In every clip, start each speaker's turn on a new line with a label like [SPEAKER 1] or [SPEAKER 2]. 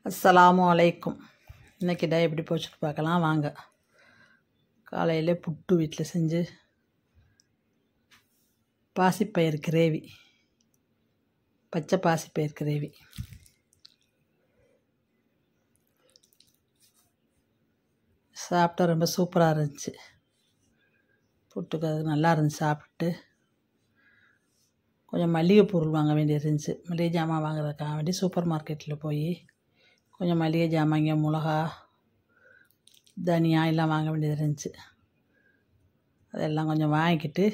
[SPEAKER 1] அஸ்ஸலாமு அலைக்கும். இன்றைக்கி டே எப்படி போச்சுட்டு பார்க்கலாம் வாங்க. காலையில் புட்டு வீட்டில் செஞ்சு பாசிப்பயிறு கிரேவி, பச்சை பாசிப்பயிறு கிரேவி சாப்பிட்டா ரொம்ப சூப்பராக இருந்துச்சு. புட்டுக்கு அது நல்லா இருந்துச்சு. சாப்பிட்டு கொஞ்சம் மளிகை பொருள் வாங்க வேண்டியது இருந்துச்சு. மளிகை ஜாமான் வாங்குறதுக்காக வேண்டி சூப்பர் மார்க்கெட்டில் போய் கொஞ்சம் மளிகை ஜாமாங்க, மிளகா, தனியா எல்லாம் வாங்க வேண்டியது இருந்துச்சு. அதெல்லாம் கொஞ்சம் வாங்கிக்கிட்டு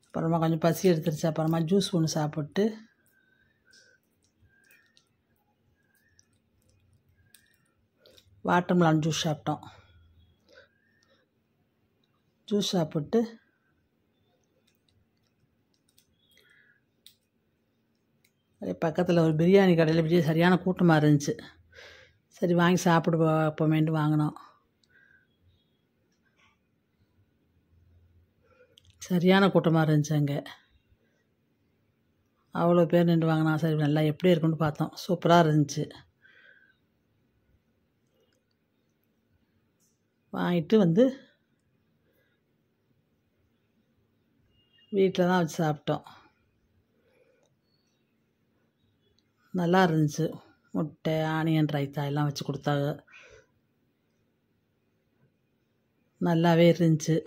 [SPEAKER 1] அப்புறமா கொஞ்சம் பசி எடுத்துருச்சு. அப்புறமா ஜூஸ் ஒன்று சாப்பிட்டு வாட்டர்மெலன் ஜூஸ் சாப்பிட்டோம். ஜூஸ் சாப்பிட்டு பக்கத்தில் ஒரு பிரியாணி கடையில் சரியான கூட்டமாக இருந்துச்சு. சரி வாங்கி சாப்பிடுவோமேன்ட்டு வாங்கினோம். சரியான கூட்டமாக இருந்துச்சு. அங்கே அவ்வளோ பேர் நின்று வாங்கினா. சரி நல்லா எப்படி இருக்குன்னு பார்த்தோம். சூப்பராக இருந்துச்சு. வாங்கிட்டு வந்து வீட்டில் தான் வச்சு சாப்பிட்டோம். நல்லா இருந்துச்சு. முட்டை, ஆனியன் ரைத்தா எல்லாம் வச்சு கொடுத்தாங்க. நல்லாவே இருந்துச்சு.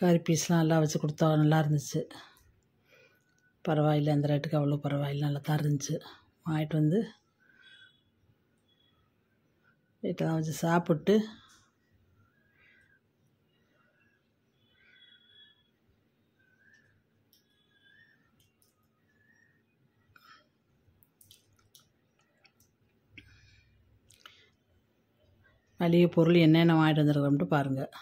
[SPEAKER 1] கறி பீஸ்லாம் நல்லா வச்சு கொடுத்தா நல்லா இருந்துச்சு. பரவாயில்லை, அந்த ரேட்டுக்கு அவ்வளோ பரவாயில்லை, நல்லா தான் இருந்துச்சு. வாங்கிட்டு வந்து வீட்டில் தான் வச்சு சாப்பிட்டு மளிகை பொருள் என்னென்ன வாங்கிட்டு வந்துருக்கோம்ட்டு பாருங்கள்.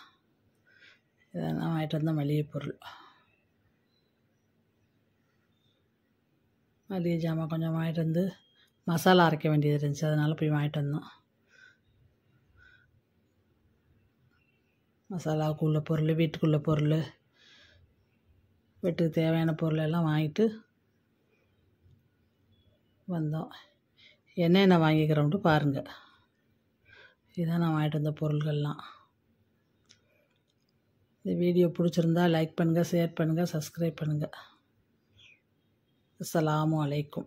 [SPEAKER 1] இதெல்லாம் வாங்கிட்டு வந்தால் மளிகை பொருள், மளிகை ஜாமான் கொஞ்சம் வாங்கிட்டு வந்து மசாலா அரைக்க வேண்டியது இருந்துச்சு. அதனால் போய் வாங்கிட்டு வந்தோம். மசாலாவுக்குள்ள பொருள், வீட்டுக்குள்ள பொருள், வீட்டுக்கு தேவையான பொருள் எல்லாம் வாங்கிட்டு வந்தோம். என்னென்ன வாங்கிக்கிறோம்ட்டு பாருங்கள். இதுதான் நான் வாங்கிட்டு வந்த பொருள்கள்லாம். இந்த வீடியோ பிடிச்சிருந்தா லைக் பண்ணுங்கள், ஷேர் பண்ணுங்கள், சப்ஸ்கிரைப் பண்ணுங்கள். அஸ்ஸலாமு அலைக்கும்.